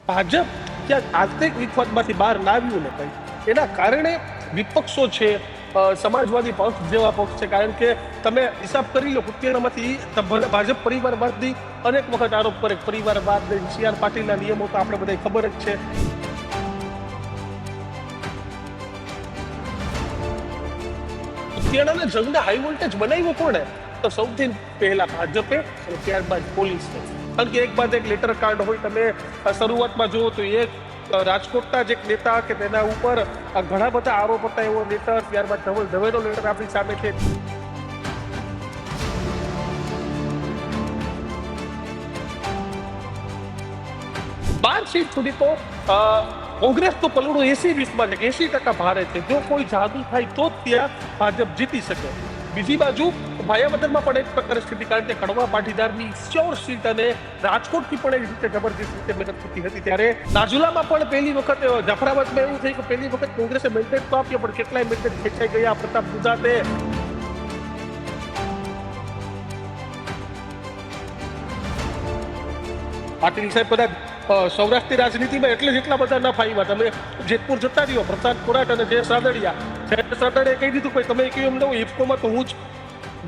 ભાજપ ક્યાંક આંતરિક વિખવાદમાંથી બહાર ના આવ્યું ને કંઈ એના કારણે વિપક્ષો છે, સમાજવાદી પક્ષ જેવા પક્ષ છે, કારણ કે તમે હિસાબ કરી લો કુતિયાણામાંથી ભાજપ પરિવારવાદની અનેક વખત આરોપ કરે, પરિવારવાદ CR પાટીલના નિયમો તો આપણે બધા ખબર જ છે. કુતિયાણાના જંગને હાઈ વોલ્ટેજ બનાવ્યો કોણે? તો સૌથી પહેલા ભાજપે અને ત્યારબાદ પોલીસે. કારણ કે એક બાદ એક લેટર કાર્ડ હોય, તમે શરૂઆતમાં જુઓ તો એક રાજકોટના જ એક નેતા કે તેના ઉપર ઘણા બધા આરોપ હતા એવો લેટર, ત્યારબાદ ધવલ દવેનો લેટર આપણી સામે છે. 12 સીટ સુધી તો કોંગ્રેસ તો પલડું 80-20 છે, 80% ભારે છે. જો કોઈ જાદુ થાય તો જ ત્યાં ભાજપ જીતી શકે. બીજી બાજુ ભાયાવદરમાં પણ એક પ્રકારની સ્થિતિ, કારણ કે કડવા પાટીદારની 14 સીટ અને રાજકોટથી પણ એક રીતે જબરદસ્ત રીતે મહેનત થતી હતી. ત્યારે રાજુલામાં પણ પહેલી વખત, જાફરાબાદમાં એવું થયું કે પહેલી વખત કોંગ્રેસે મેન્ડેટ તો આપ્યો, પણ કેટલાય મેન્ડેટ ખેંચાઈ ગયા. પ્રતાપ ગુજરાતે પાટીલ સાહેબ કદાચ સૌરાષ્ટ્રની રાજનીતિમાં એટલે જ એટલા બધા ન ફાવ્યા. તમે જેતપુર જતા રહ્યો, પ્રસાદ કોરાટ અને જયેશ રાદડિયાએ કહી દીધું કે તમે કહ્યું એમ નહીં, ઇફકોમાં તો હું જ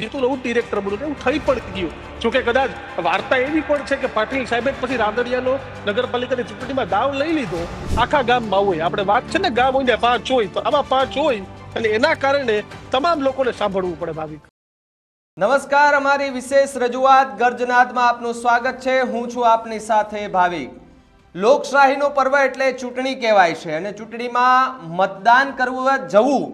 જીતું, હું ડિરેક્ટર બનું. એવું થઈ પણ ગયું. જોકે કદાચ વાર્તા એવી પણ છે કે પાટીલ સાહેબે પછી રાદડિયાનો નગરપાલિકાની ચૂંટણીમાં દાવ લઈ લીધો. આખા ગામમાં હોય, આપણે વાત છે ને, ગામ હોય ને 5 હોય, તો આમાં 5 હોય અને એના કારણે તમામ લોકોને સાંભળવું પડે. ભાવિક નમસ્કાર, અમારી વિશેષ રજૂઆત ગર્જનાદમાં આપનું સ્વાગત છે. હું છું આપની સાથે ભાવિક. લોકશાહીનો પર્વ એટલે ચૂંટણી કહેવાય છે અને ચૂંટણીમાં મતદાન કરવું જવું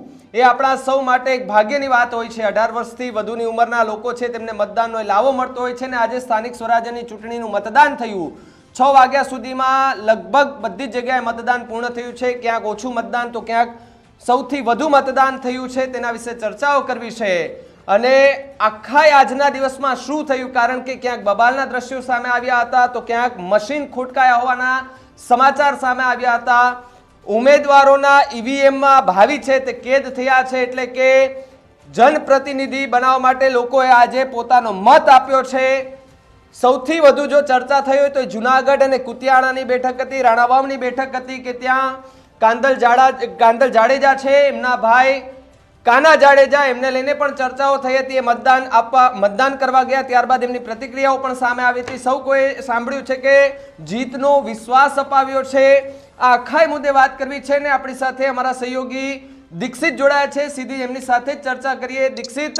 એ આપણા સૌ માટે એક ભાગ્યની વાત હોય છે. 18 વર્ષથી વધુની ઉંમરના લોકો છે, તેમને મતદાનનો લાવો મળતો હોય છે. ને આજે સ્થાનિક સ્વરાજ્યની ચૂંટણીનું મતદાન થયું. 6 વાગ્યા સુધીમાં લગભગ બધી જ જગ્યાએ મતદાન પૂર્ણ થયું છે. ક્યાંક ઓછું મતદાન તો ક્યાંક સૌથી વધુ મતદાન થયું છે. તેના વિશે ચર્ચાઓ કરવી છે. અને આખા આજના દિવસમાં શું થયું, કારણ કે ક્યાંક બબાલના દ્રશ્યો સામે આવ્યા હતા, તો ક્યાંક મશીન ખોટકાયા હોવાના સમાચાર સામે આવ્યા હતા. ઉમેદવારોના EVMમાં ભાવિ છે તે કેદ થયા છે, એટલે કે જનપ્રતિનિધિ બનાવવા માટે લોકોએ આજે પોતાનો મત આપ્યો છે. સૌથી વધુ જો ચર્ચા થઈ હોય તો જુનાગઢ અને કુતિયાણાની બેઠક હતી, રાણાવાવની બેઠક હતી, કે ત્યાં કાંદલ જાડેજા છે, એમના ભાઈ કાના જાડેજા, એમને લઈને પણ ચર્ચાઓ થઈ હતી. એ મતદાન કરવા ગયા, ત્યારબાદ એમની પ્રતિક્રિયાઓ પણ સામે આવી હતી. સૌ કોઈ સાંભળ્યું છે કે જીતનો વિશ્વાસ અપાવ્યો છે. આ આખા મુદ્દે વાત કરવી છે ને આપણી સાથે અમારા સહયોગી દીક્ષિત જોડાયા છે. સીધી એમની સાથે જ ચર્ચા કરીએ. દીક્ષિત,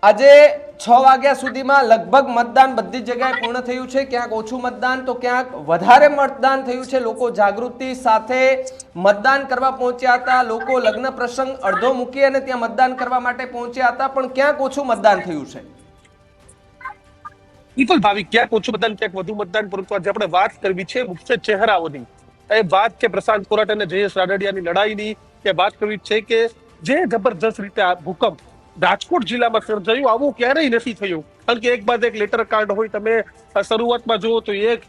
આજે 6 વાગ્યા સુધીમાં લગભગ મતદાન બધી જગ્યાએ પૂર્ણ થયું છે. ક્યાંક ઓછું મતદાન તો ક્યાંક વધારે મતદાન થયું છે. લોકો જાગૃતિ સાથે મતદાન કરવા પહોંચ્યા હતા. લોકો લગ્ન પ્રસંગ અડધો મૂકી અને ત્યાં મતદાન કરવા માટે પહોંચ્યા હતા, પણ ક્યાંક ઓછું મતદાન થયું છે. બિલકુલ ભાવિક, ક્યાંક ઓછું મતદાન, ક્યાંક વધુ મતદાન. પરંતુ આજે આપણે વાત કરવી છે મુખ્ય ચહેરાઓની. એ વાત છે પ્રશાંત કોરાટ અને જયેશ રાદડિયાની લડાઈની. એ વાત કરવી છે કે જે જબરજસ્ત રીતે આ ભૂકંપ રાજકોટ જિલ્લામાં સર્જાયું, આવું ક્યારેય નથી થયું. કારણ કે એક બાદ એક લેટર કાર્ડ હોય, તમે શરૂઆતમાં જુઓ તો એક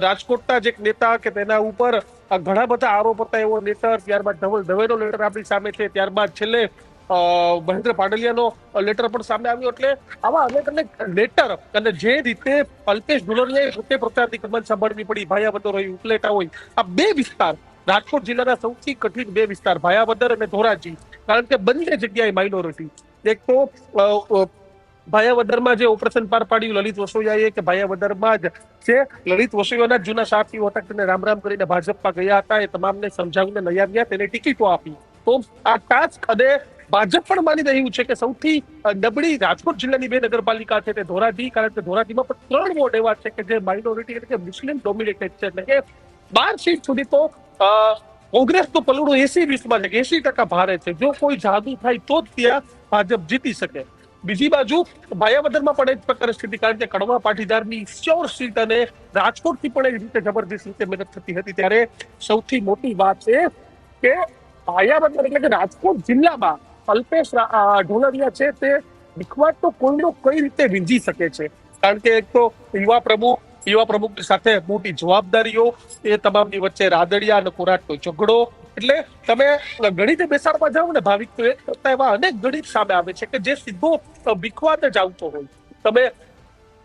રાજકોટના જ એક નેતા કે તેના ઉપર ઘણા બધા આરોપ હતા એવો લેટર, ત્યારબાદ ધવલ દવેનો લેટર આપણી સામે છે, ત્યારબાદ છેલ્લે મહેન્દ્ર પાડલિયાનો લેટર પણ સામે આવ્યો. એટલે આવા અનેક લેટર, અને જે રીતે અલ્પેશ ઢોલરિયાએ પોતે પ્રચારની કમાન સંભાળવી પડી, ભાયાવદર હોય, ઉપલેટા હોય, આ 2 વિસ્તાર રાજકોટ જિલ્લાના સૌથી કઠિન 2 વિસ્તાર, ભાયાવદર અને ધોરાજી. કારણ કે બંને જગ્યાએ માઇનોરિટી. એક તો ભાયાવદરમાં જે ઓપરેશન પાર પાડ્યું લલિત વસોયાએ, કે ભાયાવદરમાં જ છે લલિત વસોયાના જૂના સાથીઓ હતા, તેને રામ રામ કરીને ભાજપમાં ગયા હતા. એ તમામને સમજાવીને લઈ આવ્યા, તેને ટિકિટો આપી. તો આ ટાસ્ક, અને ભાજપ પણ માની રહ્યું છે કે સૌથી નબળી રાજકોટ જિલ્લાની 2 નગરપાલિકા છે તે ધોરાજી, કારણ કે ધોરાજીમાં પણ 3 વોર્ડ એવા છે કે જે માઇનોરિટી એટલે કે મુસ્લિમ ડોમિનેટેડ છે. એટલે કે 12 સીટ સુધી તો કોંગ્રેસ તો પલડું 80-20 છે, 80% ભારે છે. જો કોઈ જાદુ થાય તો જ ત્યાં ભાજપ જીતી શકે. બીજી બાજુ ભાયાવદરમાં પણ એક પ્રકારની સ્થિતિ, કારણ કે કડવા પાટીદારની 14 સીટ અને રાજકોટથી પણ એક રીતે જબરદસ્ત રીતે મહેનત થતી હતી. ત્યારે સૌથી મોટી વાત છે કે ભાયાવદર એટલે કે રાજકોટ જિલ્લામાં અલ્પેશ ઢોલરિયા છે તે વિખવાદ તો કોઈનો કઈ રીતે વીંજી શકે છે. કારણ કે એક તો યુવા પ્રમુખની સાથે મોટી જવાબદારીઓ, એ તમામની વચ્ચે રાદડિયા અને કોરાટનો ઝઘડો. એટલે તમે ગણિત બેસાડવા જાઓ ને ભાવિક, તો એ એવા અનેક ગણિત સામે આવે છે કે જે સીધો વિખવાદ જ આવતો હોય. તમે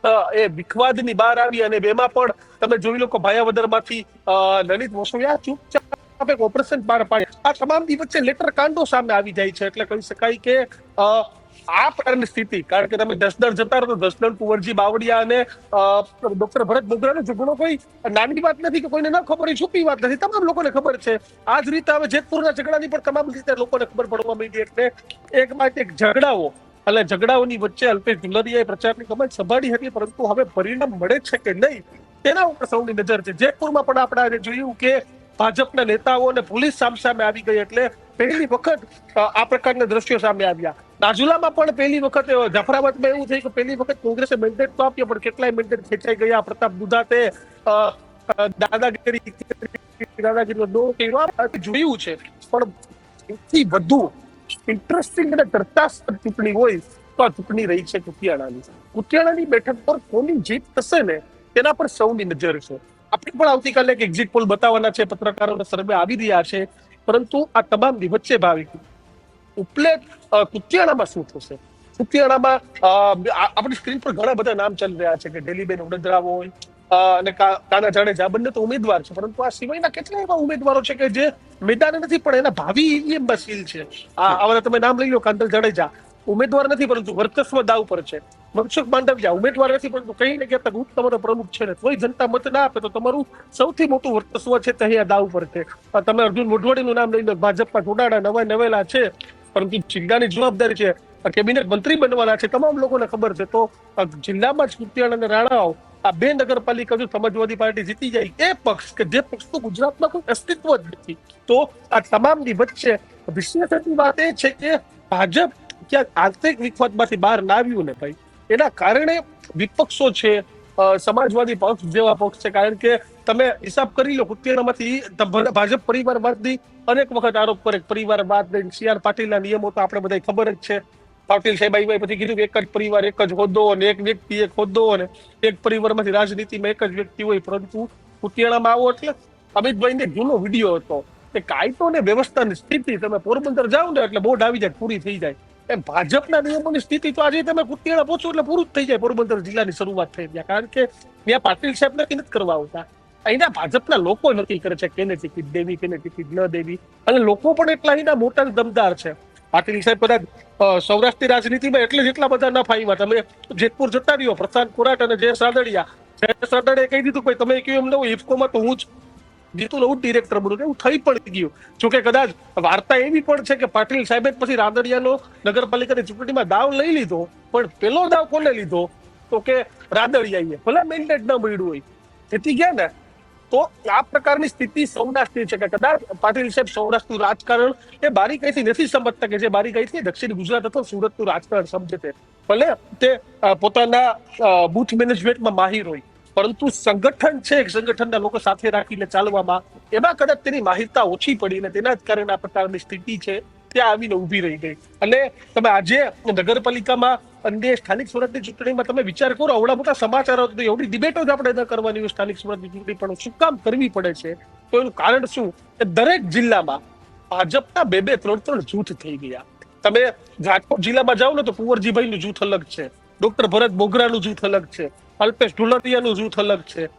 એ વિખવાદની બહાર આવી અને બેમાં પણ તમે જોઈ લો કે ભાયાવદરમાંથી લલિત વસોયા ચૂપચાપ એક ઓપરેશન પાર પાડે. આ તમામની વચ્ચે લેટર કાંડો સામે આવી જાય છે. એટલે કહી શકાય કે આ પ્રકારની સ્થિતિ, કારણ કે તમે જસદણ જતા રહો તો જસદણ કુંવરજી બાવળિયા અને ડોક્ટર ભરત બોગરાનો ઝઘડો કોઈ નાની વાત નથી કે કોઈને ન ખબર હોય, છુપી વાત નથી, તમામ લોકોને ખબર છે. આ જ રીતે હવે જેતપુરના ઝઘડાની પણ તમામ રીતે લોકોને ખબર પડવા માંડી. એટલે એક બાદ એક ઝઘડાઓ અને ઝઘડાઓની વચ્ચે અલ્પેશ ઢુલરિયાએ પ્રચારની કમાન સંભાળી હતી, પરંતુ હવે પરિણામ મળે છે કે નહીં તેના ઉપર સૌની નજર છે. જેતપુરમાં પણ આપણે જોયું કે ભાજપના નેતાઓ અને પોલીસ સામે આવી ગઈ. એટલે પહેલી વખત આ પ્રકારના દ્રશ્યો સામે આવ્યા. રાજુલામાં પણ પહેલી વખત, જાફરાબાદમાં એવું થયું કે પહેલી વખત કોંગ્રેસે મેન્ડેટ તો આપ્યો, પણ કેટલાય મેન્ડેટ ખેંચાઈ ગયા. પ્રતાપ દુધાતે દાદાગીરીનો દોર કર્યો, જોયું છે. પણ સૌથી વધુ ઇન્ટરેસ્ટિંગ અને ચર્ચાસ્પદ ચૂંટણી હોય તો આ ચૂંટણી રહી છે કુતિયાણાની. કુતિયાણાની બેઠક પર કોની જીત થશે ને તેના પર સૌની નજર છે. આપણે પણ આવતીકાલે એક એક્ઝિટ પોલ બતાવવાના છે, પત્રકારોના સર્વે આવી રહ્યા છે, પરંતુ આ તમામની વચ્ચે ભાવિક ઉપલે કુતિયાણામાં શું થશે? કુતિયાણામાં આપણી સ્ક્રીન પર ઘણા બધા નામ ચાલી રહ્યા છે કે ડેલીબેન ઉડદરા હોય અને કાના જાડેજા, બંને તો ઉમેદવાર છે, પરંતુ આ સિવાયના કેટલા એવા ઉમેદવારો છે કે જે મેદાન નથી પણ એના ભાવિ ઈવીએમમાં સીલ છે. આવા તમે નામ લઈ લો. કાંતલ જાડેજા ઉમેદવાર નથી પરંતુ વર્ચસ્વ દાવ પર છે. મનસુખ માંડવિયા ઉમેદવાર નથી પરંતુ કઈ ને ક્યાંક ગ્રુપ તમારો પ્રમુખ છે ને કોઈ જનતા મત ના આપે તો તમારું સૌથી મોટું વર્ચસ્વ છે તે અહીંયા દાવ પર છે. તમે અર્જુન મોઢવાડીનું નામ લઈ લો, ભાજપમાં જોડાણા નવેલા છે, પરંતુ જિલ્લાની જવાબદારી છે, કેબિનેટ મંત્રી બનવાના છે, તમામ લોકોને ખબર છે. તો જિલ્લામાં જ કુતિયાણા અને રાણાઓ આ બે નગરપાલિકા જો સમાજવાદી પાર્ટી જીતી જાય, એ પક્ષ કે જે પક્ષનું ગુજરાતમાં કોઈ અસ્તિત્વ જ નથી, તો આ તમામની વચ્ચે વિશેષની વાત એ છે કે ભાજપ ક્યાંક આંતરિક વિખવાદમાંથી બહાર ના આવ્યું ને ભાઈ, એના કારણે વિપક્ષો છે, સમાજવાદી પક્ષ જેવા પક્ષ છે. કારણ કે તમે હિસાબ કરી લો, કુતિયાણામાંથી ભાજપ પરિવારવાદની અનેક વખત આરોપ કરે, પરિવારવાદ CR પાટીલના નિયમો તો આપણે બધા ખબર જ છે. પાટીલ સાહેબ આવી પછી કીધું કે એક જ પરિવાર એક જ હોદ્દો અને એક વ્યક્તિ એક હોદ્દો અને એક પરિવારમાંથી રાજનીતિમાં એક જ વ્યક્તિ હોય. પરંતુ કુતિયાણામાં આવો એટલે અમિતભાઈને જૂનો વિડીયો હતો કે કાયદો ને વ્યવસ્થાની સ્થિતિ, તમે પોરબંદર જાઓ ને એટલે બોર્ડ આવી જાય, પૂરી થઈ જાય. એમ ભાજપના નિયમોની સ્થિતિ તો આજે તમે કુતિયાણા પહોંચો એટલે પૂરું જ થઈ જાય. પોરબંદર જિલ્લાની શરૂઆત થઈ ગયા, કારણ કે ત્યાં પાટીલ સાહેબ નક્કી નથી કરવા આવતા, અહીંના ભાજપના લોકો નક્કી કરે છે કેને ટિકિટ દેવી કેને ટિકિટ ન દેવી. અને લોકો પણ એટલા અહીંના મોટા દમદાર છે. પાટીલ સાહેબ કદાચ સૌરાષ્ટ્રની રાજનીતિમાં એટલે જ એટલા બધા ન ફાવ્યા. તમે જેતપુર જતા રહ્યો, પ્રશાંત કોરાટ અને જયેશ રાદડિયાએ કહી દીધું કે તમે કહ્યું એમ ન હોય, ઇફકોમાં તો હું જ જીતું હું ડિરેક્ટર બનું, એવું થઈ પણ ગયું. જોકે કદાચ વાર્તા એવી પણ છે કે પાટીલ સાહેબે પછી રાદડિયાનો નગરપાલિકાની ચૂંટણીમાં દાવ લઈ લીધો, પણ પેલો દાવ કોને લીધો તો કે રાદડિયાએ, ભલે મેન્ડેટ ન મળ્યું હોય, જીતી ગયા ને. તો આ પ્રકારની સ્થિતિ સૌરાષ્ટ્રની છે કે કદાચ પાટીલ સાહેબ સૌરાષ્ટ્રનું રાજકારણ એ બારીકાઈથી નથી સમજતા કે જે બારીકાઈથી દક્ષિણ ગુજરાત અથવા સુરતનું રાજકારણ સમજે છે. ભલે તે પોતાના બૂથ મેનેજમેન્ટમાં માહિર હોય, પરંતુ સંગઠન છે, સંગઠનના લોકો સાથે રાખીને ચાલવામાં એમાં કદાચ તેની માહિરતા ઓછી પડી ને તેના જ કારણે આ પ્રકારની સ્થિતિ છે ત્યાં આવીને ઉભી રહી ગઈ. અને તમે આજે નગરપાલિકામાં અને સ્થાનિક સ્વરાજની ચૂંટણીમાં તમે વિચાર કરો, આવડા મોટા સમાચારો એવડી ડિબેટો જ આપણે ન કરવાની હોય સ્થાનિક સ્વરાજની ચૂંટણી, પણ શું કામ કરવી પડે છે? તો એનું કારણ શું? કે દરેક જિલ્લામાં ભાજપના બે ત્રણ જૂથ થઈ ગયા. તમે રાજકોટ જિલ્લામાં જાઓ ને તો કુંવરજીભાઈનું જૂથ અલગ છે, ડોક્ટર ભરત બોગરાનું જૂથ અલગ છે, અલ્પેશ ઢુલરિયાનું જૂથ અલગ છે,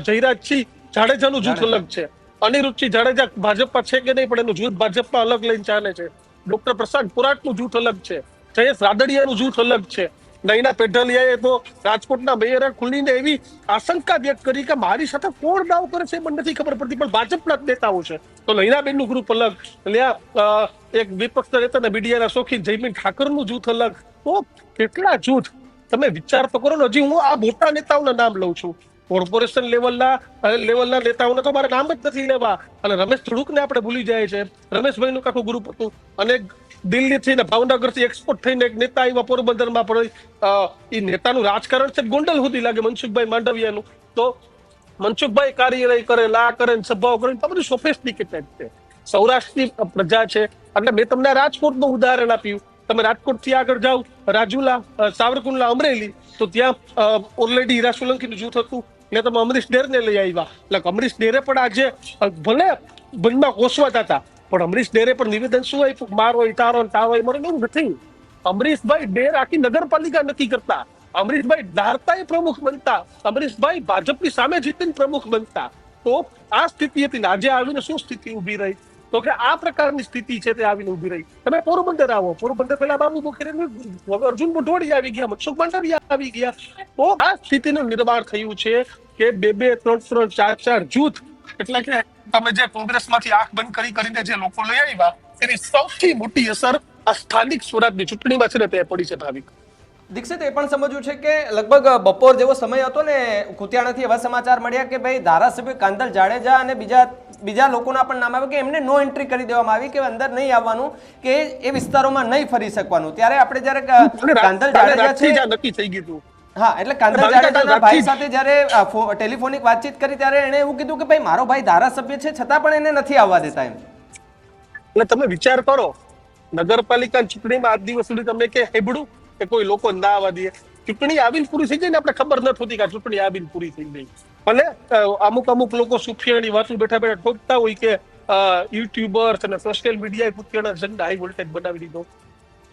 જયરાજસિંહ જાડેજાનું જૂથ અલગ છે, અનિરુદ્ધસિંહ જાડેજા ભાજપમાં છે કે નહીં પણ એનું જૂથ ભાજપમાં અલગ લઈને ચાલે છે, ડોક્ટર પ્રશાંત કોરાટનું જૂથ અલગ છે, જયેશ રાદડિયાનું જૂથ અલગ છે. નૈના પેઢલિયાએ તો રાજકોટના મેયરે ખુલીને એવી આશંકા વ્યક્ત કરી કે મારી સાથે કોણ દાવ કરે છે મને નથી ખબર પડતી, પણ ભાજપના જ નેતાઓ છે. તો નૈનાબેનનું ગ્રુપ અલગ, ત્યાં એક વિપક્ષના નેતા મીડિયાના શોખીન જયમીન ઠાકરનું જૂથ અલગ. તો કેટલા જૂથ તમે વિચાર તો કરો ને. હજી હું આ મોટા નેતાઓના નામ લઉં છું, કોર્પોરેશન લેવલના નેતાઓને તો મારે નામ જ નથી લેવા. અને રમેશ ધડુકને આપણે ભૂલી જાય છે. રમેશભાઈનું આખું ગ્રુપ હતું અને દિલ્હીથી ને ભાવનગરથી એક્સપોર્ટ થઈને એક નેતા આવ્યા પોરબંદરમાં, પણ એ નેતાનું રાજકારણ છે ગોંડલ સુધી લાગે, મનસુખભાઈ માંડવિયાનું. તો મનસુખભાઈ કાર્યાલય કરે, લા કરે, સભાઓ કરે, તો બધું સોફિસ્ટિકેટેડ છે. સૌરાષ્ટ્રની પ્રજા છે. એટલે મેં તમને રાજકોટનું ઉદાહરણ આપ્યું. તમે રાજકોટથી આગળ જાઓ, રાજુલા, સાવરકુંડલા, અમરેલી, તો ત્યાં ઓલરેડી હીરા સોલંકીનું જૂથ હતું. એટલે તમે અમરીશ ડેરને લઈ આવ્યા. એટલે અમરીશ ડેરે પણ આજે ભલે બંધમાં કોસવાતા હતા, પણ અમરીશ ડેરે પણ નિવેદન શું આપ્યું? મારો તારો તારો મારો એવું નથી. અમરીશભાઈ ડેર આખી નગરપાલિકા નક્કી કરતા. અમરીશભાઈ ધારતાએ પ્રમુખ બનતા, અમરીશભાઈ ભાજપની સામે જીતીને પ્રમુખ બનતા. તો આ સ્થિતિ હતી ને આજે આવીને શું સ્થિતિ ઉભી રહી? તો કે આ પ્રકારની સ્થિતિ છે તે આવીને ઉભી રહી. તમે પોરબંદર આવો, પોરબંદર પેલા બાબુ બોખીરે, અર્જુન મોઢવાડી આવી ગયા, મનસુખ માંડવિયા આવી ગયા. તો આ સ્થિતિનું નિર્માણ થયું છે કે 2-2, 3-3, 4-4 જૂથ, એટલે કે તમે જે કોંગ્રેસમાંથી આંખ બંધ કરીને જે લોકો લઈ આવ્યા એની સૌથી મોટી અસર આ સ્થાનિક સ્વરાજની ચૂંટણીમાં છે ને તે પડી છે. ભાવિક દીક્ષિત, એ પણ સમજવું છે કે લગભગ બપોર જેવો સમય હતો ને, કુતિયાણાથી એવા સમાચાર મળ્યા કે ભાઈ ધારાસભ્ય કાંધલ જાડેજા અને બીજા લોકોના પણ નામ આવે કે એમને નો એન્ટ્રી કરી દેવામાં આવી, કે અંદર નહીં આવવાનું, કે એ વિસ્તારોમાં નહીં ફરી શકવાનું. ત્યારે આપણે જ્યારે કાંધલ જાડેજા છે નક્કી થઈ ગયું. હા, એટલે કાંધલ જાડેજાના ભાઈ સાથે જ્યારે ટેલિફોનિક વાતચીત કરી ત્યારે એણે એવું કીધું કે ભાઈ મારો ભાઈ ધારાસભ્ય છે છતાં પણ એને નથી આવવા દેતા એમ. એટલે તમે વિચાર કરો, નગરપાલિકા ચૂંટણીમાં આજ દિવસ સુધી તમે કે હેબડું કે કોઈ લોકો ના આવવા દે? ચૂંટણી આવીને પૂરી થઈ જાય ને આપણે ખબર ન થતી કે આ ચૂંટણી આવીને પૂરી થઈ ગઈ. અને અમુક લોકો સુફિયાની વાતો બેઠા ઠોકતા હોય કે યુટ્યુબર્સ અને સોશિયલ મીડિયાએ કુતિયાણા જંગને હાઈ વોલ્ટેજ બનાવી દીધો.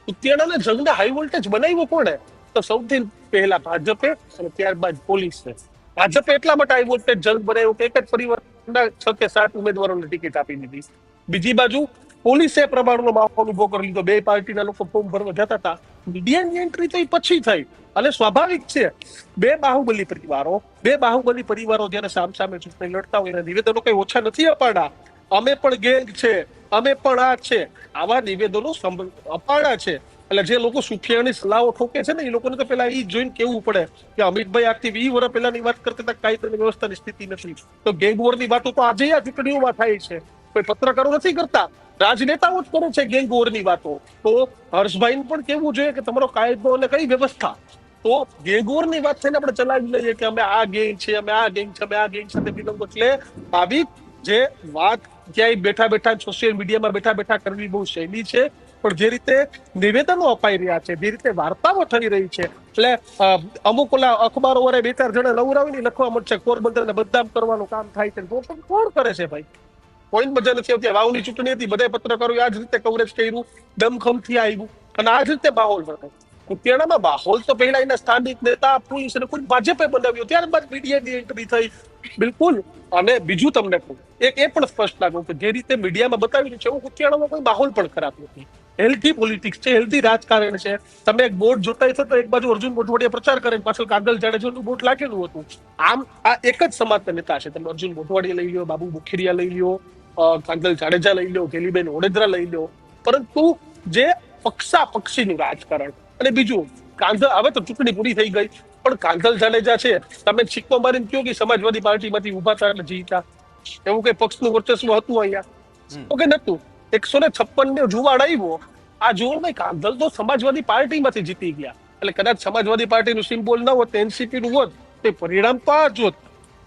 કુતિયાણાના જંગને હાઈ વોલ્ટેજ બનાવ્યો કોણે? તો સૌથી પહેલા ભાજપે અને ત્યારબાદ પોલીસે. ભાજપે એટલા માટે હાઈ વોલ્ટેજ જંગ બનાવ્યો કે એક જ પરિવારના 6 કે 7 ઉમેદવારોને ટિકિટ આપી દીધી. બીજી બાજુ પોલીસે પ્રમાણનો માહોલ ઉભો કરી લીધો. બે પાર્ટીના લોકો ફોર્મ ભરવા જતા હતા. મીડિયાની એન્ટ્રી તો એ પછી થઈ. અને સ્વાભાવિક છે, બે બાહુબલી પરિવારો જયારે સામે ચૂંટણી લડતા હોય એના નિવેદનો કઈ ઓછા નથી અપાડા. અમે પણ ગેંગ છે, અમે પણ આ છે, આવા નિવેદનો અપાડા છે. એટલે જે લોકો સુફિયાની સલાહો ઠોકે છે ને, એ લોકોને તો પેલા એ જોઈને કેવું પડે કે અમિતભાઈ આજથી 20 વર્ષ પહેલાની વાત કરતા હતા, કાયદાની વ્યવસ્થાની સ્થિતિ નથી. તો ગેંગ વોરની વાતો તો આજે આ ચૂંટણીઓમાં થાય છે. કોઈ પત્રકારો નથી કરતા, રાજનેતાઓ જ કરે છે ગેંગ વોરની વાતો. તો હર્ષભાઈને પણ કેવું જોઈએ કે તમારો કાયદો અને કઈ વ્યવસ્થા. તો ગેંગ વોરની વાત થઈને આપણે ચલાવી લઈએ કે અમે આ ગેંગ છે, અમે આ ગેંગ છે, અમે આ ગેંગ સાથે બિલોંગ. એટલે આવી જે વાત ક્યાંય બેઠા સોશિયલ મીડિયામાં બેઠા કરવી બહુ સહેલી છે, પણ જે રીતે નિવેદનો અપાઈ રહ્યા છે, જે રીતે વાર્તાઓ થઈ રહી છે, એટલે અમુક ઓલા અખબારો વાળા 2-4 જણા લવરાવીને લખવા મળશે પોરબંદરને બદનામ કરવાનું કામ થાય છે. તો પણ કોણ કરે છે ભાઈ? કોઈ મજા નથી આવતી. વાવની ચૂંટણી હતી, બધા પત્રકારોએ આ જ રીતે કવરેજ કર્યું, દમખમથી આવ્યું અને આ જ રીતે માહોલ હતો. કુતિયાણામાં માહોલ તો પહેલા એના સ્થાનિક નેતા, પોલીસ અને કોઈ ભાજપે બનાવ્યો, ત્યારબાદ મીડિયાની એન્ટ્રી થઈ. બિલકુલ. અને બીજું તમને કહું, એ પણ સ્પષ્ટ લાગ્યું કે જે રીતે મીડિયામાં બતાવ્યું છે એવું કુતિયાણામાં કોઈ માહોલ પણ ખરાબ નથી. હેલ્ધી પોલિટિક્સ છે, હેલ્ધી રાજકારણ છે. તમે એક બોર્ડ જોતા હશો તો એક બાજુ અર્જુન મોઢવાડિયા પ્રચાર કરે, પાછળ કાંધલ જાડેજાનું બોર્ડ લાગેલું હતું. આમ આ એક જ સમાજના નેતા છે. તમે અર્જુન મોઢવાડિયા લઈ લો, બાબુ બોખીરિયા લઈ લો, કાંધલ જાડેજા લઈ લો, ગેલીબેન ઓડેદરા લઈ લો. પરંતુ જે પક્ષીનું રાજકારણ. અને બીજું, કાંધલ હવે તો ચૂંટણી પૂરી થઈ ગઈ, પણ કાંધલ જાડેજા છે, તમે સિક્કો મારીને કહો કે સમાજવાદી પાર્ટીમાંથી ઉભા થયા એટલે જીતા, એવું કઈ પક્ષનું વર્ચસ્વ હતું અહીંયા? તો કે નતું. 156 જુવાડ આવ્યો. આ જુવાડ કાંધલ તો સમાજવાદી પાર્ટીમાંથી જીતી ગયા. એટલે કદાચ સમાજવાદી પાર્ટીનું સિમ્બોલ ન હોત, એનસીપી નું હોત, તે પરિણામ તો આ જ હોત.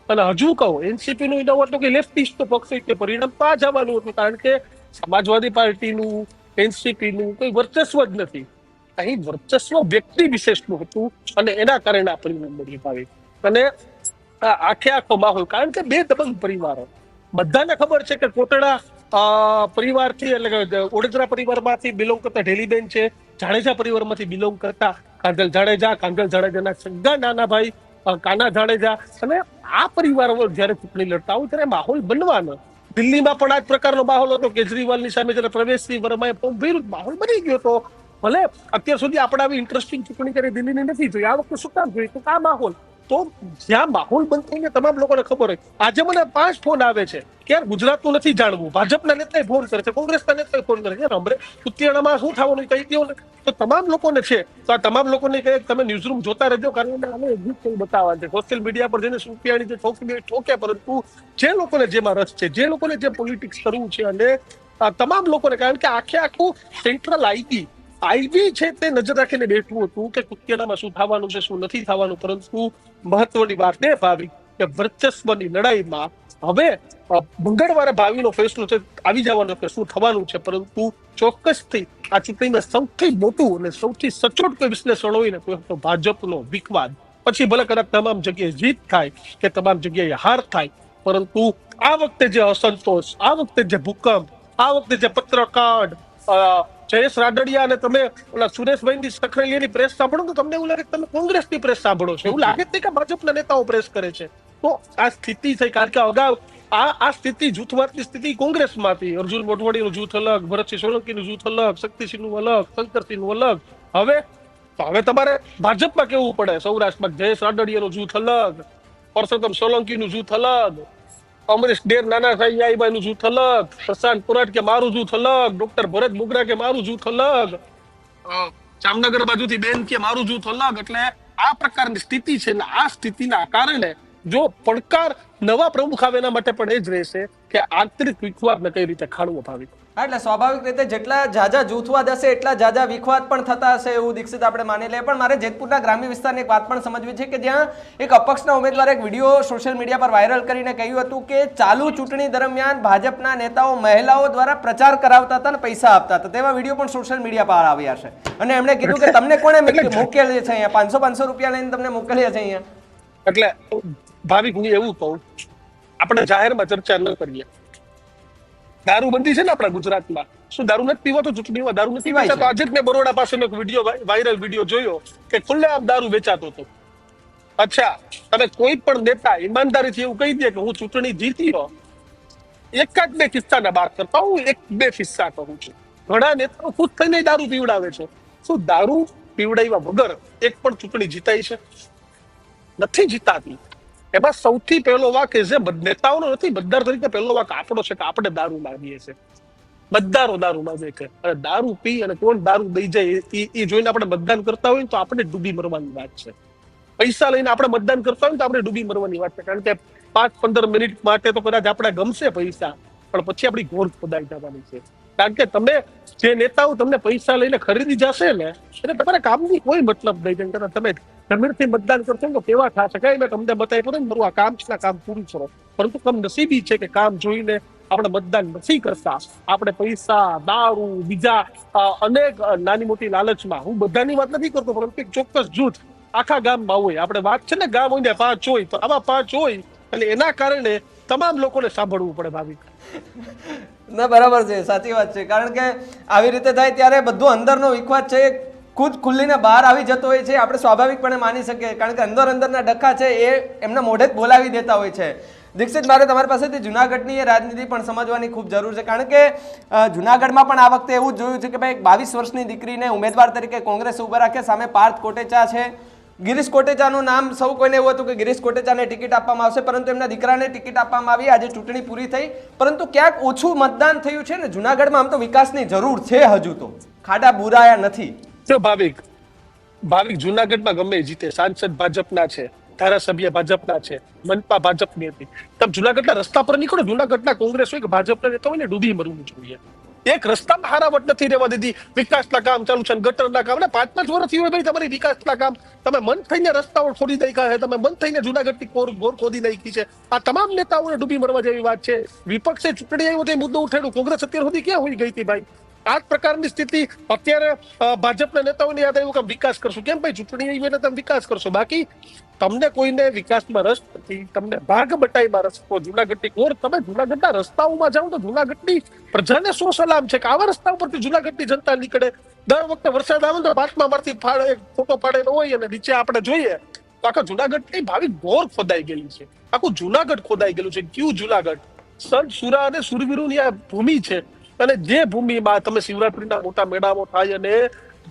અને હજુ કહું, એનસીપી નું ન હોત તો કે લેફ્ટિસ્ટ પક્ષ, તે પરિણામ તો આ જવાનું હતું. કારણ કે સમાજવાદી પાર્ટીનું, એનસીપી નું કોઈ વર્ચસ્વ જ નથી. અહીં વર્ચસ્વ વ્યક્તિ વિશેષનું હતું અને એના કારણે આ પરિણામ મળ્યું. ભાવે અને આખો માહોલ, કારણ કે બે દબંગ પરિવારો, બધાને ખબર છે કે કોટડા પરિવારથી, એટલે કે ઓડેદરા પરિવારમાંથી બિલોંગ કરતા ઢેલીબેન છે, જાડેજા પરિવારમાંથી બિલોંગ કરતા કાંધલ જાડેજાના સગા નાના ભાઈ કાના જાડેજા. અને આ પરિવારો જયારે ચૂંટણી લડતા હોય ત્યારે માહોલ બનવાનો. દિલ્હીમાં પણ આ જ પ્રકારનો માહોલ હતો. કેજરીવાલની સામે જયારે પ્રવેશસિંહ વર્માએ વિરુદ્ધ માહોલ બની ગયો હતો. ભલે અત્યાર સુધી આપણે આવી ઇન્ટરેસ્ટિંગ ચૂંટણી કરી દિલ્હીની નથી જોઈ, આ વખતે શું કામ જોઈ? તો આ માહોલ, તો જ્યાં માહોલ બંધ થઈને તમામ લોકોને ખબર હોય. આજે મને 5 ફોન આવે છે કે યાર ગુજરાતનું નથી જાણવું, ભાજપના નેતાએ ફોન કરે છે, કોંગ્રેસના નેતાએ ફોન કરે છે, હમણાં કુતિયાણામાં શું થવાનું કહી દો ને. તો તમામ લોકોને છે, તો આ તમામ લોકોને કહે તમે ન્યૂઝરૂમ જોતા રહેજો, કારણ કે અમે બતાવવા છે સોશિયલ મીડિયા પર જઈને સુપિયાની જે ઠોકે. પરંતુ જે લોકોને જેમાં રસ છે, જે લોકોને જે પોલિટિક્સ કરવું છે, અને તમામ લોકોને, કારણ કે આખું સેન્ટ્રલ આઈબી છે તે નજર રાખીને બેઠું હતું કે કુતિયાણામાં શું થવાનું છે, શું નથી થવાનું. પરંતુ મહત્વની વાત એ ભાવી કે વર્ચસ્વની લડાઈમાં હવે મંગળવારે ભાવિનો ફેસલો છે આવી જવાનો કે શું થવાનું છે. પરંતુ ચોક્કસથી આ ચૂંટણીમાં સૌથી મોટું અને સૌથી સચોટ કોઈ વિશ્લેષણ હોય ને તો ભાજપનો વિખવાદ. પછી ભલે કદાચ તમામ જગ્યાએ જીત થાય કે તમામ જગ્યાએ હાર થાય, પરંતુ આ વખતે જે અસંતોષ, આ વખતે જે ભૂકંપ, આ વખતે જે પત્રકાંડ, જયેશ રાદડિયા અને તમે ઓલા સુરેશભાઈની સખરેલીની પ્રેસ સાંભળો તો તમને એવું લાગે કે તમે કોંગ્રેસની પ્રેસ સાંભળો છો. એવું લાગે જ નહીં કે ભાજપના નેતાઓ પ્રેસ કરે છે. તો આ સ્થિતિ થઈ, કારણ કે અગાઉ આ સ્થિતિ જૂથવાદની સ્થિતિ કોંગ્રેસમાં હતી. અર્જુન મોઢવાડીનું જૂથ અલગ, ભરતસિંહ સોલંકીનું જૂથ અલગ, શક્તિસિંહનું અલગ, શંકરસિંહનું અલગ. હવે તમારે ભાજપમાં કેવું પડે. સૌરાષ્ટ્રમાં જયેશ રાદડિયાનું જૂથ અલગ, પરસોત્તમ સોલંકીનું જૂથ અલગ, અમરીશ ડેર નાના સાહેબનું જૂથ અલગ, પ્રશાંત પુરાટ કે મારું જૂથ અલગ, ડોક્ટર ભરત મુગરા કે મારું જૂથ અલગ, જામનગર બાજુથી બેન કે મારું જૂથ અલગ. એટલે આ પ્રકારની સ્થિતિ છે ને આ સ્થિતિના કારણે જો પડકાર નવા પ્રમુખ આવે એના માટે પણ એ જ રહેશે કે આંતરિક વિખવાદને કઈ રીતે ખાળવો ભાવી. એટલે સ્વાભાવિક રીતે જેટલા જાજા જૂથવાદ હશે એટલા જાજા વિખવાદ પણ થતા હશે એવું દીક્ષિત આપણે માની લઈએ. પણ મારે જેતપુરના ગ્રામ્ય વિસ્તારની એક વાત પણ સમજવી છે કે જ્યાં એક અપક્ષના ઉમેદવારે એક વિડીયો સોશિયલ મીડિયા પર વાયરલ કરીને કહ્યું હતું કે ચાલુ ચૂંટણી દરમિયાન ભાજપના નેતાઓ મહિલાઓ દ્વારા પ્રચાર કરાવતા હતા અને પૈસા આપતા હતા. તેવા વિડીયો પણ સોશિયલ મીડિયા પર આવ્યા છે અને એમણે કીધું કે તમને કોણે મોકલ્યા છે અહીંયા, 500 રૂપિયા લઈને તમને મોકલ્યા છે અહીંયા. એટલે ભાવિક હું એવું કહું, આપણે જાહેરમાં ચર્ચા ન કરીએ. દારૂબંધી છે ને આપણા ગુજરાતમાં, શું દારૂ નથી પીવાતો? ચૂંટણીમાં દારૂ નથી વેચાતો? આજે જ મેં બરોડા પાસેનો એક વિડીયો વાયરલ વિડીયો જોયો કે ખુલ્લેઆમ દારૂ વેચાતો હતો. અચ્છા, તમે કોઈ પણ નેતા ઈમાનદારીથી એવું કહી દે કે હું ચૂંટણી જીત્યો, એકાદ બે કિસ્સાના વાત કરતા હું એક બે કિસ્સા કહું છું. ઘણા નેતાઓ ખુદ થઈને દારૂ પીવડાવે છે. શું દારૂ પીવડાવ્યા વગર એક પણ ચૂંટણી જીતાય છે? નથી જીતાતી. એમાં સૌથી પહેલો વાક એ જે નેતાઓનો નથી, મતદાર તરીકે પહેલો વાક આપણો છે કે આપણે દારૂ માંગીએ છીએ. મતદારો દારૂ માંગે છે અને દારૂ પી અને કોણ દારૂ દઈ જાય એ જોઈને આપણે મતદાન કરતા હોય તો આપણે ડૂબી મરવાની વાત છે. પૈસા લઈને આપણે મતદાન કરતા હોય તો આપણે ડૂબી મરવાની વાત છે. કારણ કે 5-15 મિનિટ માટે તો કદાચ આપણે ગમશે પૈસા, પણ પછી આપણી ઘોર ખોદાઈ જવાની છે. કારણ કે તમે જે નેતાઓ તમને પૈસા લઈને ખરીદી જશે ને એટલે તમારા કામની કોઈ મતલબ નહીં. કેમ કે તમે જમીનથી મતદાન કરશો તો કેવા થશે? કઈ મેં તમને બતાવી પડે ને મારું આ કામ છે, કામ પૂરું કરો. પરંતુ કમનસીબી છે કે કામ જોઈને આપણે મતદાન નથી કરતા. આપણે પૈસા, દારૂ, બીજા અનેક નાની મોટી લાલચમાં, હું બધાની વાત નથી કરતો, પરંતુ એક ચોક્કસ જૂથ આખા ગામમાં હોય. આપણે વાત છે ને ગામ હોય ને 5 હોય, તો આવા 5 હોય એટલે એના કારણે તમામ લોકોને સાંભળવું પડે. ભાવિક ના બરાબર છે, સાચી વાત છે. કારણ કે આવી રીતે થાય ત્યારે બધું અંદરનો વિખવાદ છે ખુદ ખુલ્લીને બહાર આવી જતો હોય છે. આપણે સ્વાભાવિકપણે માની શકીએ કારણ કે અંદરના ડખા છે એ એમના મોઢે જ બોલાવી દેતા હોય છે. દીક્ષિત, મારે તમારી પાસેથી જુનાગઢની એ રાજનીતિ પણ સમજવાની ખૂબ જરૂર છે. કારણ કે જુનાગઢમાં પણ આ વખતે એવું જ જોયું છે કે ભાઈ 22 વર્ષની દીકરીને ઉમેદવાર તરીકે કોંગ્રેસ ઉભા રાખે. સામે પાર્થ કોટેચા છે. ગિરીશ કોટેચાનું નામ સૌ કોઈને એવું હતું કે ગિરીશ કોટેચાને ટિકિટ આપવામાં આવશે, પરંતુ એમના દીકરાને ટિકિટ આપવામાં આવી. આજે ચૂંટણી પૂરી થઈ, પરંતુ ક્યાંક ઓછું મતદાન થયું છે ને. જુનાગઢમાં આમ તો વિકાસની જરૂર છે, હજુ તો ખાડા બુરાયા નથી. જો ભાવિક જુનાગઢમાં ગમે જીતે, સાંસદ ભાજપના છે, ધારાસભ્ય ભાજપના છે, મનપા ભાજપની હતી. તમે જુનાગઢના રસ્તા પર નીકળો, જુનાગઢના કોંગ્રેસ હોય કે ભાજપના નેતા હોય ને ડૂબી મરવું જોઈએ. એક રસ્તામાં હારાવટ નથી રહેવા દીધી. વિકાસના કામ ચાલુ છે, ગટરના કામ, ને 5-5 વર્ષથી હોય ભાઈ તમારી વિકાસના કામ. તમે મન થઈને રસ્તાઓ ખોદી નાખ્યા છે, તમે મન થઈને જુનાગઢની ઘોર ખોદી નાખી છે. આ તમામ નેતાઓને ડૂબી મરવા જેવી વાત છે. વિપક્ષે ચૂંટણી આવ્યો તે મુદ્દો ઉઠાડ્યો, કોંગ્રેસ અત્યાર સુધી ક્યાં હોઈ ગઈ હતી ભાઈ? આ જ પ્રકારની સ્થિતિ અત્યારે ભાજપના નેતાઓને યાદ આવ્યું કે વિકાસ કરશું. કેમ ભાઈ? ચૂંટણી આવી એટલે તમે વિકાસ કરશો. બાકી તમને કોઈને વિકાસમાં રસ નથી, તમને ભાગ બટાઈમાં રસ. જુનાગઢની કોર, તમે જુનાગઢના રસ્તાઓમાં જાઓ તો જુનાગઢની પ્રજાને શું સલામ છે કે આવા રસ્તા ઉપરથી જુનાગઢની જનતા નીકળે. દર વખતે વરસાદ આવે તો 5મા માળથી ફોટો પાડેલો હોય અને નીચે આપણે જોઈએ તો આખા જુનાગઢની ભાવિ ઘોર ખોદાઈ ગયેલી છે. આખું જુનાગઢ ખોદાઈ ગયેલું છે. ક્યું જુનાગઢ? સંત સુરા અને સુરવીરોની આ ભૂમિ છે. અને જે ભૂમિમાં તમે શિવરાત્રીના મોટા મેળાઓ થાય અને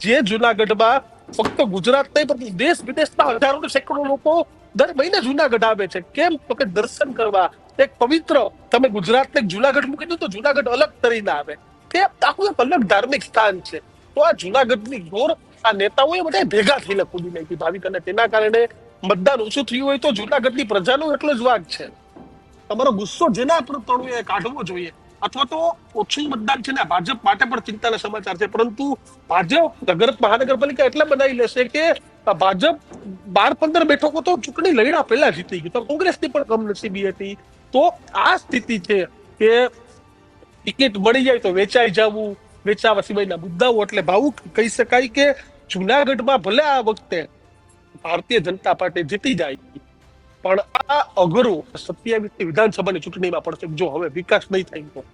જે જુનાગઢમાં ફક્ત ગુજરાત નહીં પરંતુ દેશ વિદેશના હજારો સેંકડો લોકો દર મહિને જુનાગઢ આવે છે. કેમ? તો કે દર્શન કરવા. એક પવિત્ર, તમે ગુજરાતને જુનાગઢ મૂકી દો તો જુનાગઢ અલગ તરીને આવે. તે આખું એક અલગ ધાર્મિક સ્થાન છે. તો આ જુનાગઢની ગોર આ નેતાઓએ બધા ભેગા થઈને કૂદી નાખી ભાવિક, અને તેના કારણે મતદાન ઓછું થયું હોય તો જુનાગઢની પ્રજાનો એટલો જ વાંક છે. તમારો ગુસ્સો જેના પર તળુએ કાઢવો જોઈએ. અથવા તો ઓછું મતદાન છે ને ભાજપ માટે પણ ચિંતાના સમાચાર છે. પરંતુ ભાજપ મહાનગરપાલિકા એટલે બનાવી લેશે કે ભાજપ 12-15 બેઠકો તો ચૂંટણી લડ્યા પહેલા જીતી ગઈ. તો કોંગ્રેસની પણ કમનસીબી હતી. તો આ સ્થિતિ છે કે ટિકિટ મળી જાય તો વેચાઈ જવું, વેચાવા સિવાયના મુદ્દાઓ. એટલે ભાવુક કહી શકાય કે જુનાગઢમાં ભલે આ વખતે ભારતીય જનતા પાર્ટી જીતી જાય, પણ આ અઘરો 27 વિધાનસભાની ચૂંટણીમાં પડશે જો હવે વિકાસ નહીં થાય તો.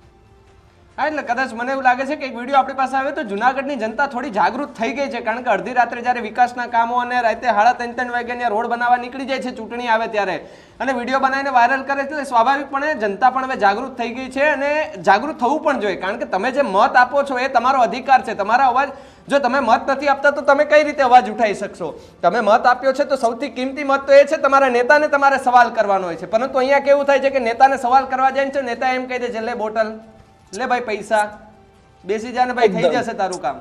હા, એટલે કદાચ મને એવું લાગે છે કે એક વિડીયો આપણી પાસે આવે તો જુનાગઢની જનતા થોડી જાગૃત થઈ ગઈ છે, કારણ કે અડધી રાત્રે જ્યારે વિકાસના કામો અને રાતે 3:30 વાગ્યા રોડ બનાવવા નીકળી જાય છે ચૂંટણી આવે ત્યારે, અને વિડીયો બનાવીને વાયરલ કરે છે, એટલે સ્વાભાવિકપણે જનતા પણ હવે જાગૃત થઈ ગઈ છે અને જાગૃત થવું પણ જોઈએ, કારણ કે તમે જે મત આપો છો એ તમારો અધિકાર છે. તમારા અવાજ, જો તમે મત નથી આપતા તો તમે કઈ રીતે અવાજ ઉઠાવી શકશો? તમે મત આપ્યો છે તો સૌથી કિંમતી મત તો એ છે તમારા નેતાને તમારે સવાલ કરવાનો હોય છે. પરંતુ અહીંયા કેવું થાય છે કે નેતાને સવાલ કરવા જાય છે, નેતા એમ કહી દે છે લે બોટલ, લે ભાઈ પૈસા, બેસી જા ને ભાઈ થઈ જશે તારું કામ.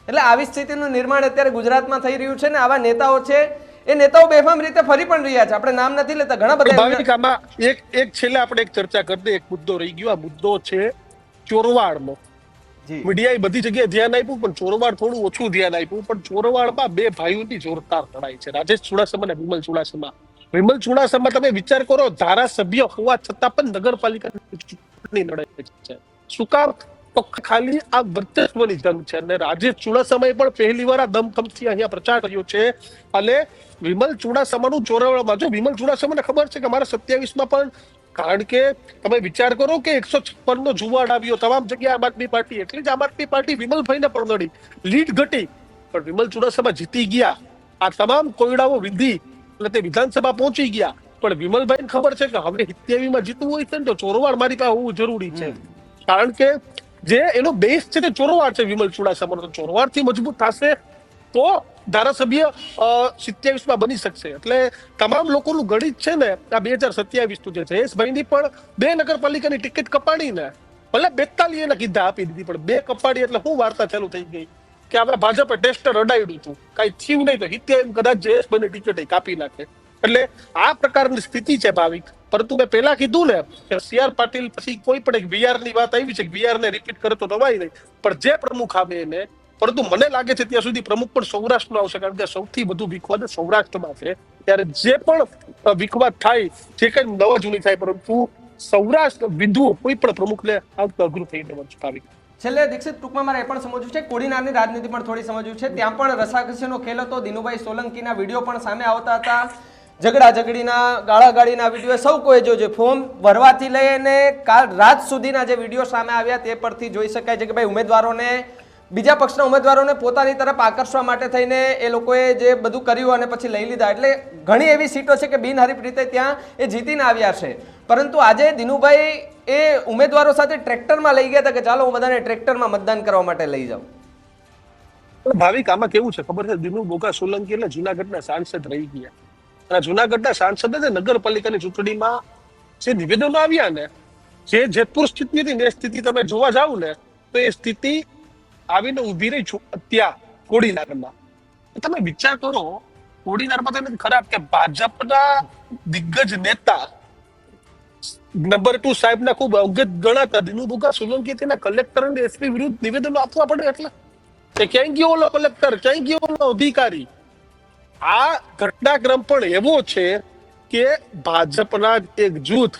એટલે આવી સ્થિતિનું નિર્માણ અત્યારે ગુજરાતમાં થઈ રહ્યું છે ને આવા નેતાઓ છે એ નેતાઓ બેફામ રીતે ફરી પણ રહ્યા છે. આપણે નામ નથી લેતા, ઘણા બધા ભાવિક આમાં એક છેલ્લે આપણે એક ચર્ચા કરી દઈએ. એક મુદ્દો રહી ગયો. આ મુદ્દો છે ચોરવાડનો. મીડિયાએ બધી જગ્યાએ ધ્યાન આપ્યું, પણ ચોરવાડ થોડું ઓછું ધ્યાન આપ્યું. પણ ચોરવાડમાં બે ભાઈઓની જોરદાર લડાઈ છે, રાજેશ ચુડાસમા અને વિમલ ચુડાસમા. વિમલ ચુડાસમા તમે વિચાર કરો, ધારાસભ્ય હોવા છતાં પણ નગરપાલિકાની ચૂંટણી લડાઈ છે. શું કામ? તો ખાલી આ વર્ચસ્વની જંગ છે. અને રાજેશ ચુડાસમાએ પણ પહેલી વાર આ દમખમથી અહીંયા પ્રચાર કર્યો છે. અને વિમલ ચુડાસમાનું ચોરવાડમાં, જો વિમલ ચુડાસમાને ખબર છે કે મારા 27માં પણ, કારણ કે તમે વિચાર કરો કે 156 નો જુવાડ આવ્યો, તમામ જગ્યાએ આમ આદમી પાર્ટી, એટલી જ આમ આદમી પાર્ટી વિમલભાઈને પણ લડી, લીડ ઘટી, પણ વિમલ ચુડાસમા જીતી ગયા. આ તમામ કોયડાઓ વિધિ એટલે તે વિધાનસભા પહોંચી ગયા. પણ વિમલભાઈને ખબર છે કે હવે 27માં જીતવું હોય છે ને તો ચોરવાડ મારી પાસે હોવું જરૂરી છે, કારણ કે જે એનો બેઝ છે તે ચોરવાડ છે. વિમલ ચુડાસમાનો ચોરવાડ થી મજબૂત થશે તો ધારાસભ્ય 27માં બની શકશે. એટલે તમામ લોકોનું ગણિત છે ને આ 2027 જે જયેશભાઈની પણ 2 નગરપાલિકાની ટિકિટ કપાડી ને, ભલે 42 એને કીધા આપી દીધી, પણ 2 કપાડી એટલે શું વાર્તા ચાલુ થઈ ગઈ કે આપણે ભાજપે ટેસ્ટર અડાડ્યું હતું, કઈ થયું નહીં તો 70 કદાચ જયેશભાઈની ટિકિટ કાપી નાખે. એટલે આ પ્રકારની સ્થિતિ છે ભાવિક. પરંતુ મેં પહેલા કીધું ને કે CR પાટીલ પછી કોઈ પણ એક VR ની વાત આવી છે કે VR ને રિપીટ કરે તો નવાય નહીં, પણ જે પ્રમુખ આવે એને, પરંતુ મને લાગે છે ત્યાં સુધી પ્રમુખ પણ સૌરાષ્ટ્રનો આવશે, કારણ કે સૌથી વધુ વિખવાદ સૌરાષ્ટ્રમાં છે. ત્યારે જે પણ વિખવાદ થાય, જે કઈ નવા જૂની થાય, પરંતુ સૌરાષ્ટ્ર વિધુ કોઈ પણ પ્રમુખને આવતું અઘરું થઈ જવાનું છે ભાવિક. છેલ્લે દીક્ષિત, ટૂંકમાં મારે એ પણ સમજવું છે, કોડીનારની રાજનીતિ પણ થોડી સમજવું છે. ત્યાં પણ રસાકસીનો ખેલ હતો, દિનુભાઈ સોલંકીના વિડીયો પણ સામે આવતા હતા, ઝઘડા ઝઘડીના, ગાળાગાળીના વિડીયો સૌ કોઈ જોજો. ફોર્મ ભરવાથી લઈને કાલ રાત સુધીના જે વિડીયો સામે આવ્યા તે પરથી જોઈ શકાય છે કે ભાઈ ઉમેદવારોને, બીજા પક્ષના ઉમેદવારોને પોતાની તરફ આકર્ષવા માટે થઈને એ લોકોએ જે બધું કર્યું અને પછી લઈ લીધા. એટલે ઘણી એવી સીટો છે કે બિનહરીફ રીતે ત્યાં એ જીતીને આવ્યા છે. પરંતુ આજે દિનુભાઈ એ ઉમેદવારો સાથે ટ્રેક્ટરમાં લઈ ગયા હતા કે ચાલો હું બધાને ટ્રેક્ટરમાં મતદાન કરવા માટે લઈ જાઉં. ભાવિક આમાં કેવું છે ખબર છે, દિનુ બોગા સોલંકી એટલે જુનાગઢના સાંસદ રહી ગયા. અને જુનાગઢના સાંસદ નગરપાલિકાની ચૂંટણીમાં જે નિવેદનો આવ્યા ને, જે જેતપુર સ્થિતિ હતી ને, એ સ્થિતિ તમે જોવા જાવ ને તો એ સ્થિતિ આવીને ઉભી રહી ત્યાં કોડીનારમાં. તમે વિચાર કરો, કોડીનારમાં તો નથી ખરાબ કે ભાજપના દિગ્ગજ નેતા નંબર 2 સાહેબના ખૂબ અંગત ગણાતા દિનુ બોગા સોલંકી તેના કલેક્ટર અને SP વિરુદ્ધ નિવેદનો આપવા પડે. એટલે ક્યાંય ગયો ઓલો કલેક્ટર, ક્યાંય ગયો ઓલો અધિકારી. આ ઘટનાક્રમ પણ એવો છે કે ભાજપના એક જૂથ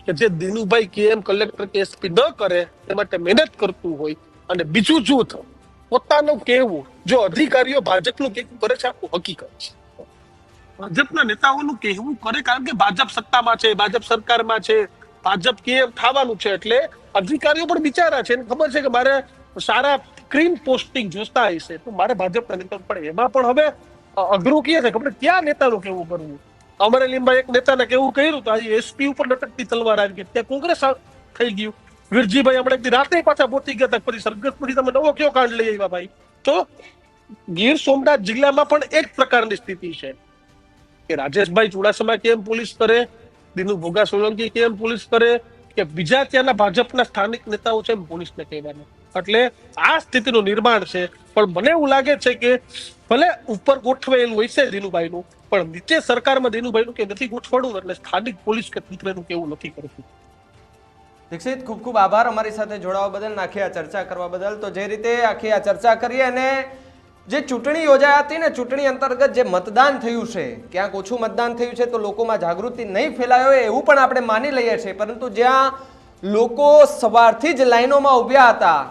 કે જે દિનુભાઈ કેમ કલેક્ટર કે SP ન કરે તે માટે મહેનત કરતું હોય, અને બીજું જૂથ પોતાનું કહેવું, જો અધિકારીઓ ભાજપનું કહેવું કરે છે, આખું હકીકત છે. ભાજપના નેતાઓનું કહેવું કરે, કારણ કે ભાજપ સત્તામાં છે, ભાજપ સરકારમાં છે, ભાજપ કેમ થવાનું છે. એટલે અધિકારીઓ પણ બિચારા છે, ખબર છે કે મારે સારા ક્રીમ પોસ્ટિંગ જોતા હશે તો મારે ભાજપના નેતા પણ એમાં પણ હવે અઘરું કહે છે ખબર ક્યાં નેતાનું કેવું કરવું. અમરેલીમાં એક નેતાને કેવું કર્યું તો આજે SP ઉપર લટકતી તલવાર આવી ગઈ, ત્યાં કોંગ્રેસ થઈ ગયું. વીરજીભાઈ હમણાં રાતે પાછા પહોંચી ગયા હતા, પછી સરગત પછી તમે નવો કયો કાંડ લઈ આવ્યા ભાઈ. તો ગીર સોમનાથ જિલ્લામાં પણ એક પ્રકારની સ્થિતિ છે કે રાજેશભાઈ ચુડાસમા કેમ પોલીસ કરે, દિનુ બોગા સોલંકી કેમ પોલીસ કરે, કે બીજા ત્યાંના ભાજપના સ્થાનિક નેતાઓ છે પોલીસને કહેવાનું. એટલે આ સ્થિતિનું નિર્માણ છે. પણ મને એવું લાગે છે કે ભલે ઉપર ગોઠવેલું હોય છે દિનુભાઈનું, પણ નીચે સરકારમાં દિનુભાઈનું કે નથી ગોઠવાડું, એટલે સ્થાનિક પોલીસ કે તંત્રનું કેવું નથી કરતું. દીક્ષિત, ખૂબ ખૂબ આભાર અમારી સાથે જોડાવા બદલ, આખી આ ચર્ચા કરવા બદલ. તો જે રીતે આખી આ ચર્ચા કરી અને જે ચૂંટણી યોજાઈ હતી ને, ચૂંટણી અંતર્ગત જે મતદાન થયું છે, ક્યાંક ઓછું મતદાન થયું છે તો લોકોમાં જાગૃતિ નહીં ફેલાયો એવું પણ આપણે માની લઈએ છીએ. પરંતુ જ્યાં લોકો સવારથી જ લાઈનોમાં ઊભ્યા હતા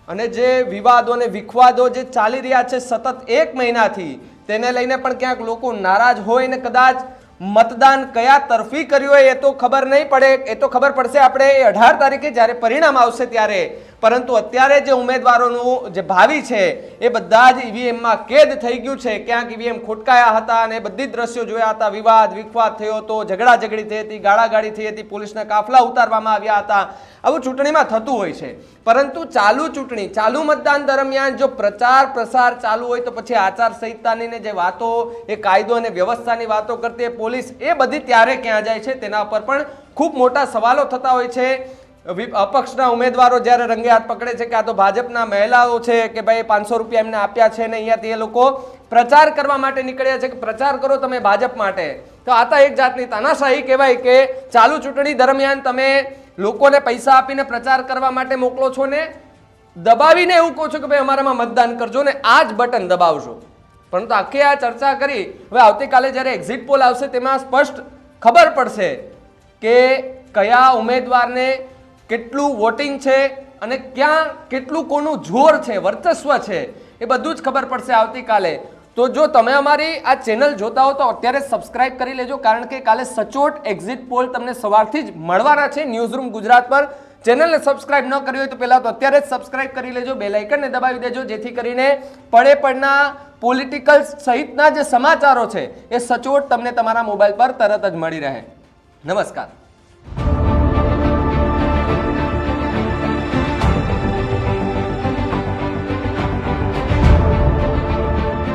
અને જે વિવાદો અને વિખવાદો જે ચાલી રહ્યા છે સતત 1 મહિનાથી, તેને લઈને પણ ક્યાંક લોકો નારાજ હોય ને કદાચ મતદાન કયા તરફી કર્યું હોય એ તો ખબર નહીં પડે. એ તો ખબર પડશે આપણે 18 તારીખે જ્યારે પરિણામ આવશે ત્યારે. પરંતુ અત્યારે જે ઉમેદવારોનું જે ભાવિ છે એ બધા જ ઈવીએમમાં કેદ થઈ ગયું છે. ક્યાંક ઈવીએમ ખોટકાયા હતા અને બધી દ્રશ્યો જોયા હતા. વિવાદ વિખવાદ થયો હતો, ઝઘડાઝઘડી થઈ હતી, ગાળાગાળી થઈ હતી, પોલીસના કાફલા ઉતારવામાં આવ્યા હતા. આવું ચૂંટણીમાં થતું હોય છે. પરંતુ ચાલુ ચૂંટણી, ચાલુ મતદાન દરમિયાન જો પ્રચાર પ્રસાર ચાલુ હોય તો પછી આચારસંહિતાની ને જે વાતો, એ કાયદો અને વ્યવસ્થાની વાતો કરતી પોલીસ, એ બધી ત્યારે ક્યાં જાય છે તેના પર પણ ખૂબ મોટા સવાલો થતા હોય છે. અપક્ષના ઉમેદવારો જ્યારે રંગે હાથ પકડે છે કે આ તો ભાજપના મહિલાઓ છે કે ભાઈ 500 રૂપિયા એમને આપ્યા છે ને અહીંયાથી એ લોકો પ્રચાર કરવા માટે નીકળ્યા છે કે પ્રચાર કરો તમે ભાજપ માટે, તો આ તો એક જાતની તાનાશાહી કહેવાય કે ચાલુ ચૂંટણી દરમિયાન તમે લોકોને પૈસા આપીને પ્રચાર કરવા માટે મોકલો છો ને દબાવીને એવું કહો છો કે ભાઈ અમારામાં મતદાન કરજો ને આ જ બટન દબાવશો. પરંતુ આખી આ ચર્ચા કરી, હવે આવતીકાલે જ્યારે એક્ઝિટ પોલ આવશે તેમાં સ્પષ્ટ ખબર પડશે કે કયા ઉમેદવારને કેટલું વોટિંગ છે અને ક્યાં કેટલું કોનું જોર છે, વર્ચસ્વ છે, એ બધું જ ખબર પડશે આવતીકાલે. તો જો તમે અમારી આ ચેનલ જોતા હો તો અત્યારે સબસ્ક્રાઇબ કરી લેજો, કારણ કે કાલે સચોટ એક્ઝિટ પોલ તમને સવારથી જ મળવાના છે ન્યૂઝરૂમ ગુજરાત પર. ચેનલને સબસ્ક્રાઇબ ન કરી હોય તો પહેલાં તો અત્યારે જ સબસ્ક્રાઇબ કરી લેજો, બેલ આઇકનને દબાવી દેજો, જેથી કરીને પડે પડના પોલિટિકલ સહિતના જે સમાચારો છે એ સચોટ તમને તમારા મોબાઈલ પર તરત જ મળી રહે. નમસ્કાર.